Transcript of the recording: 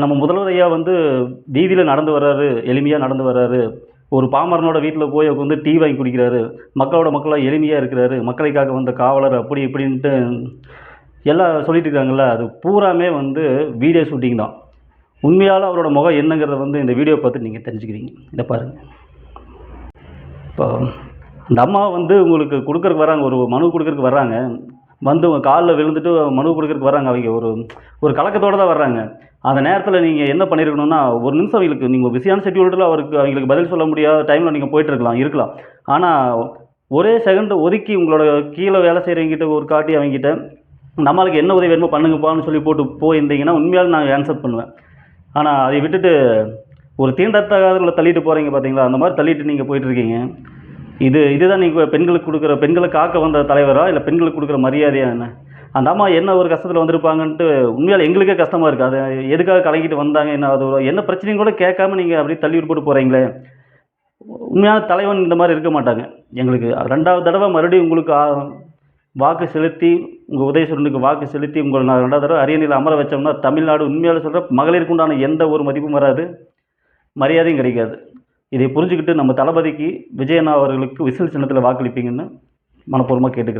நம்ம முதல்வர் ஐயா வந்து வீதியில நடந்து வர்றாரு, எளிமையா நடந்து வர்றாரு. ஒரு பாமரனோட வீட்ல போய் உட்காந்து டீ வாங்கி குடிக்கிறாரு. மக்களோட மக்களா எளிமையா இருக்கிறாரு. மக்களுக்காக வந்த காவலர் அப்படி இப்படின்ட்டு எல்லாம் சொல்லிட்டு இருக்காங்கல்ல, அது பூராமே வந்து வீடியோ ஷூட்டிங் தான். உண்மையால அவரோட முகம் என்னங்கிறத வந்து இந்த வீடியோ பார்த்து நீங்க தெரிஞ்சுக்கிறீங்க. இத பாருங்க. இப்போ அந்த அம்மா வந்து உங்களுக்கு குடுக்கறக்கு வராங்க. ஒரு மனு குடுக்கறக்கு வர்றாங்க. வந்து உங்க கால்ல விழுந்துட்டு மனு குடுக்கறக்கு வர்றாங்க. அவைங்க ஒரு ஒரு கலக்கத்தோட தான் வர்றாங்க. அந்த நேரத்தில நீங்க என்ன பண்ணியிருக்கணும்னா, ஒரு நிமிஷம் அவைங்களுக்கு நீங்க பிஸியான ஷெட்யூல்ல அவைங்களுக்கு பதில் சொல்ல முடியாத டைம்ல நீங்க போயிட்டுருக்கலாம். ஆனா, ஒரே செகண்ட் ஒதுக்கி உங்களோட கீழ வேலை செய்றவங்ககிட்ட ஒரு காட்டி அவங்ககிட்ட, நம்மாளுக்கு என்ன உதவி வேணுமோ பண்ணுங்கப்பான்னு சொல்லி போட்டு போயிருந்தீங்கன்னா, உண்மையாலும் நான் ஆன்சர் பண்ணுவேன். ஆனா, அதை விட்டுட்டு ஒரு தீண்டத்தகாதவங்கள தள்ளிட்டு போறீங்க பார்த்தீங்களா? அந்த மாரி தள்ளிட்டு நீங்க போயிட்டுருக்கீங்க. இதுதான் நீங்க பெண்களுக்கு குடுக்குற பெண்கள காக்க வந்த தலைவரா? இல்ல பெண்களுக்கு குடுக்குற மரியாதையா என்ன? அந்த அம்மா என்ன ஒரு கஷ்டத்துல வந்திருப்பாங்கன்ட்டு உண்மையாலே எங்களுக்கே கஷ்டமா இருக்கு. அது எதுக்காக கலங்கிட்டு வந்தாங்க? என்ன அது என்ன பிரச்சனைன்னு கூட கேட்காம நீங்க அப்படியே தள்ளி விட்டு போட்டு போறீங்களே! உண்மையான தலைவன் இந்த மாரி இருக்க மாட்டாங்க. எங்களுக்கு 2வது தடவ மறுபடியும் உங்களுக்கு வாக்கு செலுத்தி, உங்க உதயசூரனுக்கு வாக்கு செலுத்தி உங்கள நான் 2வது தடவ அரியணையில அமர வச்சோம்னா, தமிழ்நாடு உண்மையாலே சொல்றேன் மகளிருக்கு உண்டான எந்த ஒரு மதிப்பும் வராது. மரியாதையும் கிடைக்காது. இதை புரிஞ்சுக்கிட்டு நம்ம தளபதிக்கு விஜய் அண்ணா அவர்களுக்கு விசில் சின்னத்தில வாக்களிப்பீங்கன்னு மனப்பூர்வமா கேட்டுக்கிறேன்.